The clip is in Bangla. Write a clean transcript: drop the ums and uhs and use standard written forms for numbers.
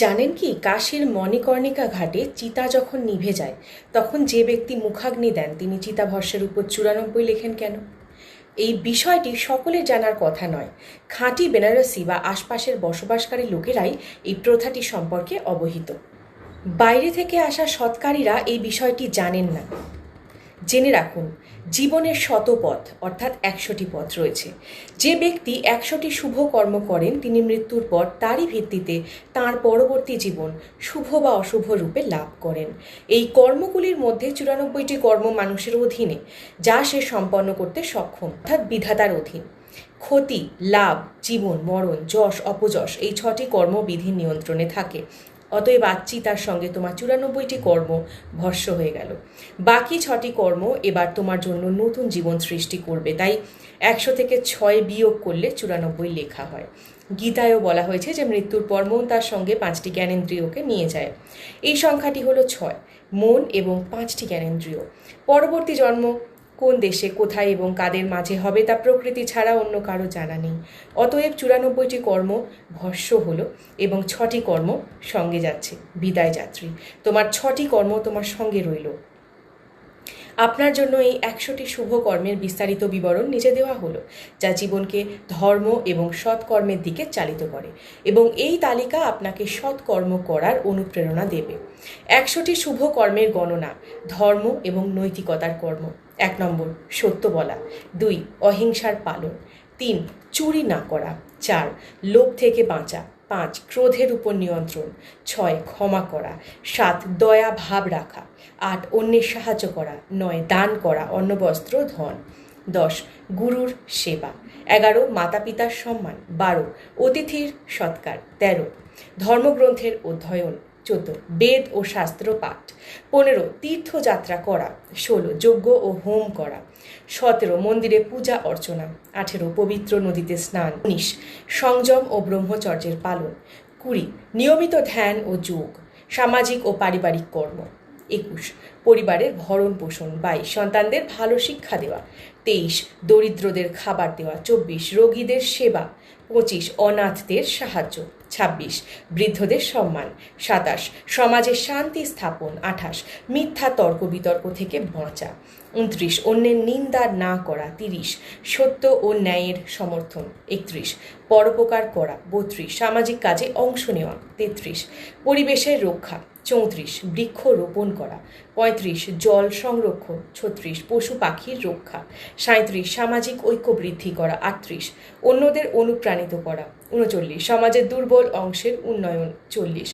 জানেন কি, কাশীর মণিকর্ণিকা ঘাটে চিতা যখন নিভে যায় তখন যে ব্যক্তি মুখাগ্নি দেন তিনি চিতাভস্মের উপর 94 লেখেন কেন? এই বিষয়টি সকলের জানার কথা নয়। খাঁটি বেনারসি বা আশপাশের বসবাসকারী লোকেরাই এই প্রথাটি সম্পর্কে অবহিত। বাইরে থেকে আসা সৎকারীরা এই বিষয়টি জানেন না। জেনে রাখুন, জীবনের শতপথ অর্থাৎ 100টি পথ রয়েছে। যে ব্যক্তি 100টি শুভ কর্ম করেন তিনি মৃত্যুর পর তারই ভিত্তিতে তাঁর পরবর্তী জীবন শুভ বা অশুভ রূপে লাভ করেন। এই কর্মগুলির মধ্যে 94টি কর্ম মানুষের অধীনে, যা সে সম্পন্ন করতে সক্ষম, অর্থাৎ বিধাতার অধীন। ক্ষতি, লাভ, জীবন, মরণ, যশ, অপযশ এই 6টি কর্ম বিধির নিয়ন্ত্রণে থাকে। অতএব চিতার সঙ্গে তোমার 94টি কর্ম ভস্য হয়ে গেল। বাকি 6টি কর্ম এবার তোমার জন্য নতুন জীবন সৃষ্টি করবে। তাই 100 থেকে 6 বিয়োগ করলে 94 লেখা হয়। গীতায়ও বলা হয়েছে যে মৃত্যুর পর মন তার সঙ্গে 5টি জ্ঞানেন্দ্রিয়কে নিয়ে যায়। এই সংখ্যাটি হলো 6, মন এবং 5টি জ্ঞানেন্দ্রিয়। পরবর্তী জন্ম কোন দেশে, কোথায় এবং কাদের মাঝে হবে তা প্রকৃতি ছাড়া অন্য কারো জানা নেই। অতএব 94টি কর্ম ভস্য হলো এবং 6টি কর্ম সঙ্গে যাচ্ছে। বিদায় যাত্রী, তোমার 6টি কর্ম তোমার সঙ্গে রইল। আপনার জন্য এই 100টি শুভ কর্মের বিস্তারিত বিবরণ নিচে দেওয়া হলো, যা জীবনকে ধর্ম এবং সৎকর্মের দিকে চালিত করে এবং এই তালিকা আপনাকে সৎকর্ম করার অনুপ্রেরণা দেবে। 100টি শুভ কর্মের গণনা: ধর্ম এবং নৈতিকতার কর্ম। 1 নম্বর, সত্য বলা। 2, অহিংসার পালন। 3, চুরি না করা। 4, লোভ থেকে বাঁচা। 5, ক্রোধের উপর নিয়ন্ত্রণ। 6, ক্ষমা করা। 7, দয়া ভাব রাখা। 8, অন্যের সাহায্য করা। 9, দান করা, অন্ন বস্ত্র ধন। 10, গুরুর সেবা। 11, মাতা পিতার সম্মান। 12, অতিথির সৎকার। 13, ধর্মগ্রন্থের অধ্যয়ন। 14, বেদ ও শাস্ত্র পাঠ। 15, তীর্থযাত্রা করা। 16, যজ্ঞ ও হোম করা। 17, মন্দিরে পূজা অর্চনা। 18, পবিত্র নদীতে স্নান। 19, সংযম ও ব্রহ্মচর্যের পালন। 20, নিয়মিত ধ্যান ও যোগ। সামাজিক ও পারিবারিক কর্ম। 21, পরিবারের ভরণ পোষণ। 22, সন্তানদের ভালো শিক্ষা দেওয়া। 23, দরিদ্রদের খাবার দেওয়া। 24, রোগীদের সেবা। 25, অনাথদের সাহায্য। 26, বৃদ্ধদের সম্মান। 27, সমাজে শান্তি স্থাপন। 28, মিথ্যা তর্ক বিতর্ক থেকে বাঁচা। 29, অন্যের নিন্দা না করা। 30, সত্য ও ন্যায়ের সমর্থন। 31, পরোপকার করা। 32, সামাজিক কাজে অংশ নেওয়া। 33, পরিবেশের রক্ষা। 34, বৃক্ষ রোপণ করা। 35, জল সংরক্ষণ। 36, পশু পাখির রক্ষা। 37, সামাজিক ঐক্য বৃদ্ধি করা। 38, অন্যদের অনুপ্রাণিত করা। 39, সমাজের দুর্বল অংশের উন্নয়ন। 40,